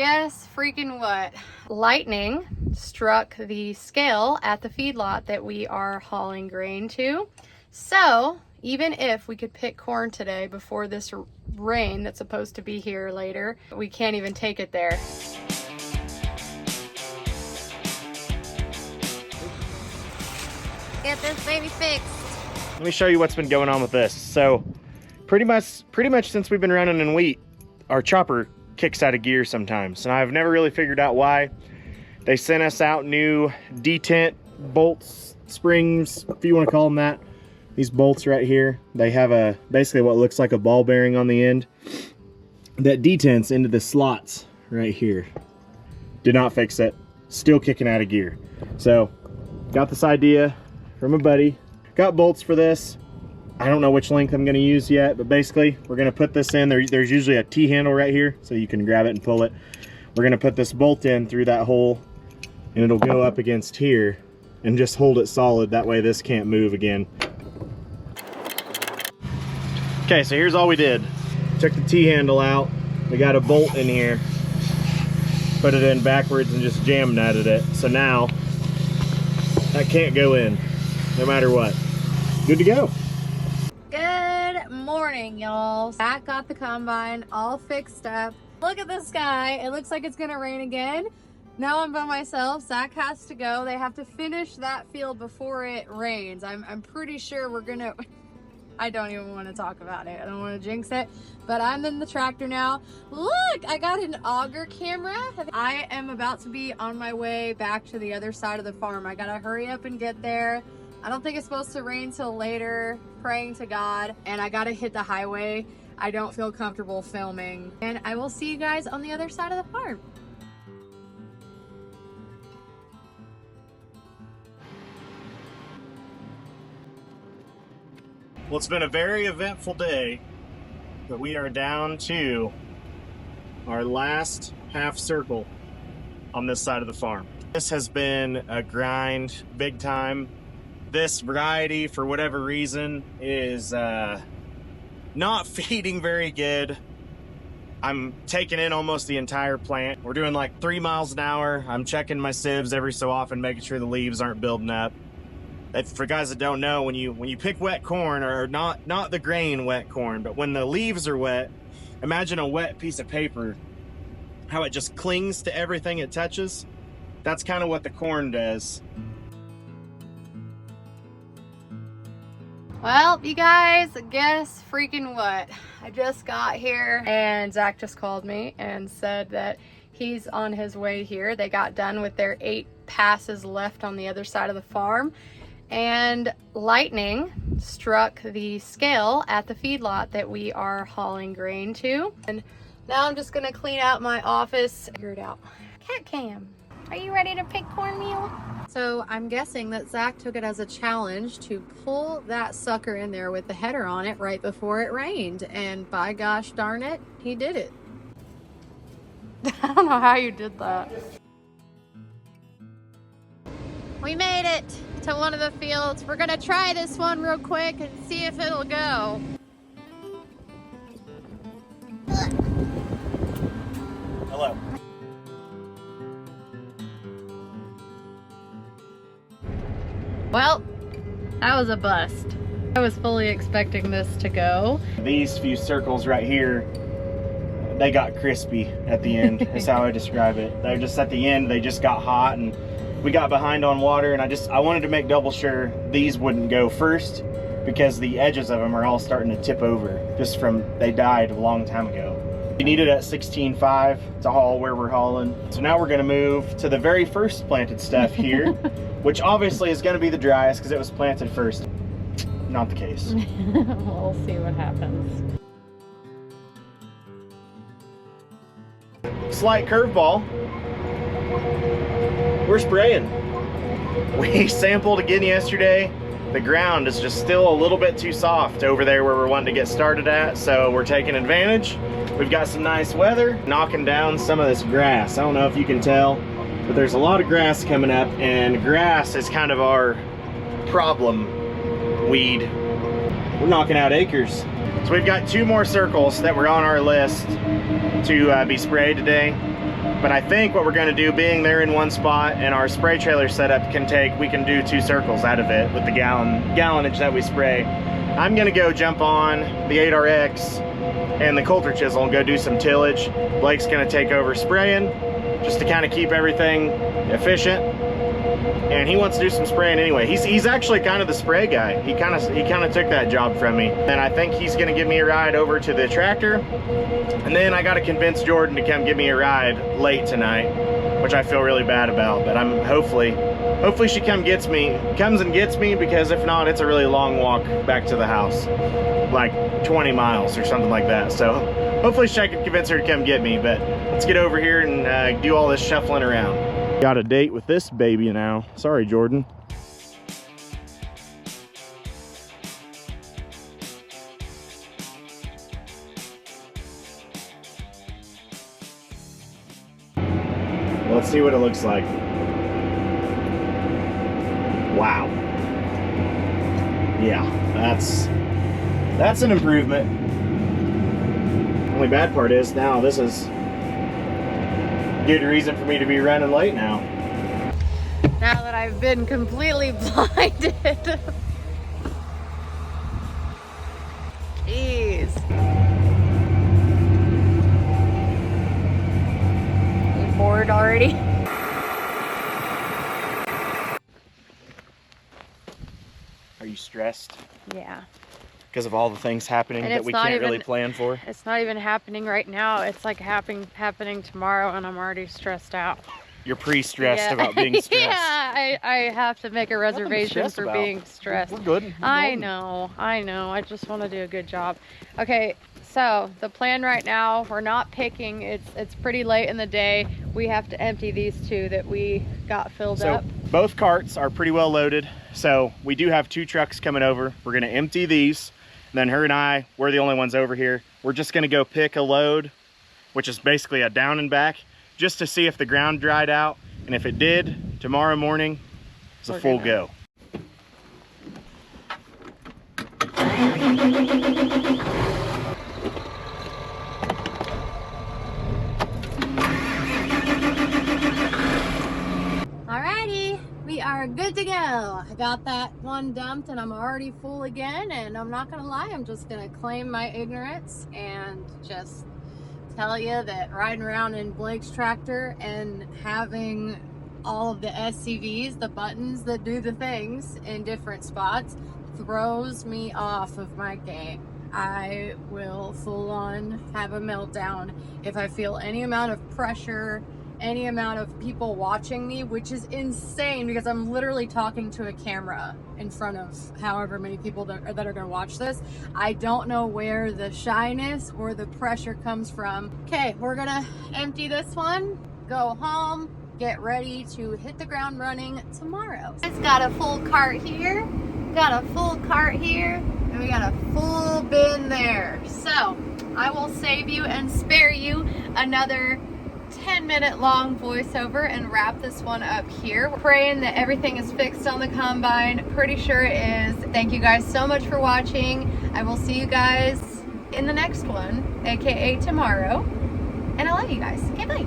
Guess freaking what? Lightning struck the scale at the feedlot that we are hauling grain to. So even if we could pick corn today before this rain that's supposed to be here later, we can't even take it there. Get this baby fixed. Let me show you what's been going on with this. So pretty much since we've been running in wheat, our chopper kicks out of gear sometimes, and I've never really figured out why. They sent us out new detent bolts, springs, if you want to call them that. These bolts right here, they have basically what looks like a ball bearing on the end that detents into the slots right here. Did not fix it, still kicking out of gear. So got this idea from a buddy, got bolts for this. I don't know which length I'm going to use yet, but basically we're going to put this in. There's usually a T-handle right here, so you can grab it and pull it. We're going to put this bolt in through that hole, and it'll go up against here and just hold it solid. That way this can't move again. Okay, so here's all we did. Took the T-handle out. We got a bolt in here. Put it in backwards and just jam nutted it. So now that can't go in, no matter what. Good to go. Good morning, y'all. Zach got the combine all fixed up. Look at the sky. It looks like it's gonna rain again. Now I'm by myself. Zach has to go. They have to finish that field before it rains. I'm pretty sure we're gonna... I don't even want to talk about it. I don't want to jinx it, but I'm in the tractor now. Look, I got an auger camera. I am about to be on my way back to the other side of the farm. I gotta hurry up and get there. I don't think it's supposed to rain till later, praying to God, and I gotta hit the highway. I don't feel comfortable filming, and I will see you guys on the other side of the farm. Well, it's been a very eventful day, but we are down to our last half circle on this side of the farm. This has been a grind, big time. This variety, for whatever reason, is not feeding very good. I'm taking in almost the entire plant. We're doing like 3 miles an hour. I'm checking my sieves every so often, making sure the leaves aren't building up. For guys that don't know, when you pick wet corn, or not the grain wet corn, but when the leaves are wet, imagine a wet piece of paper, how it just clings to everything it touches. That's kind of what the corn does. Well, you guys, guess freaking what? I just got here and Zach just called me and said that he's on his way here. They got done with their 8 passes left on the other side of the farm, and lightning struck the scale at the feedlot that we are hauling grain to. And now I'm just gonna clean out my office. Figure it out. Cat cam, are you ready to pick cornmeal? So I'm guessing that Zach took it as a challenge to pull that sucker in there with the header on it right before it rained. And by gosh darn it, he did it. I don't know how you did that. We made it to one of the fields. We're gonna try this one real quick and see if it'll go. Hello. Well, that was a bust. I was fully expecting this to go. These few circles right here, they got crispy at the end. That's how I describe it. They're just at the end, they just got hot, and we got behind on water, and I wanted to make double sure these wouldn't go first, because the edges of them are all starting to tip over just from, they died a long time ago. We need it at 16.5 to haul where we're hauling. So now we're gonna move to the very first planted stuff here, which obviously is gonna be the driest because it was planted first. Not the case. We'll see what happens. Slight curveball. We're spraying. We sampled again yesterday. The ground is just still a little bit too soft over there where we're wanting to get started at, so we're taking advantage. We've got some nice weather, knocking down some of this grass. I don't know if you can tell, but there's a lot of grass coming up, and grass is kind of our problem weed. We're knocking out acres. So we've got 2 more circles that were on our list to be sprayed today. But I think what we're gonna do, being there in one spot and our spray trailer setup we can do 2 circles out of it with the gallonage that we spray. I'm gonna go jump on the 8RX and the coulter chisel and go do some tillage. Blake's gonna take over spraying just to kind of keep everything efficient. And he wants to do some spraying anyway. He's actually kind of the spray guy. He kind of took that job from me. And I think he's gonna give me a ride over to the tractor. And then I gotta convince Jordan to come give me a ride late tonight, which I feel really bad about. But I'm hopefully she comes and gets me, because if not, it's a really long walk back to the house, like 20 miles or something like that. So hopefully I can convince her to come get me. But let's get over here and do all this shuffling around. Got a date with this baby now. Sorry, Jordan. Let's see what it looks like. Wow. Yeah, that's an improvement. Only bad part is now this is good reason for me to be running late now. Now that I've been completely blinded. Jeez. You bored already? Are you stressed? Yeah. Because of all the things happening that we can't really plan for? It's not even happening right now. It's like happening tomorrow, and I'm already stressed out. You're pre-stressed about being stressed. Yeah, I have to make a reservation for being stressed. We're good. I know. I just want to do a good job. Okay, so the plan right now, we're not picking. It's pretty late in the day. We have to empty these 2 that we got filled up. Both carts are pretty well loaded. So we do have 2 trucks coming over. We're gonna empty these. Then her and I, we're the only ones over here. We're just gonna go pick a load, which is basically a down and back, just to see if the ground dried out. And if it did, tomorrow morning, it's a full go. Alrighty, we are good to go. I got that one dumped and I'm already full again, and I'm not gonna lie, I'm just gonna claim my ignorance and just tell you that riding around in Blake's tractor and having all of the SCVs, the buttons that do the things in different spots, throws me off of my game. I will full on have a meltdown if I feel any amount of pressure, any amount of people watching me, which is insane because I'm literally talking to a camera in front of however many people that are going to watch this. I don't know where the shyness or the pressure comes from. Okay, we're gonna empty this one, go home, get ready to hit the ground running tomorrow. It's got a full cart here, got a full cart here, and we got a full bin there. So I will save you and spare you another 10-minute long voiceover and wrap this one up here. We're praying that everything is fixed on the combine. Pretty sure it is. Thank you guys so much for watching. I will see you guys in the next one, aka tomorrow. And I love you guys. Okay, bye.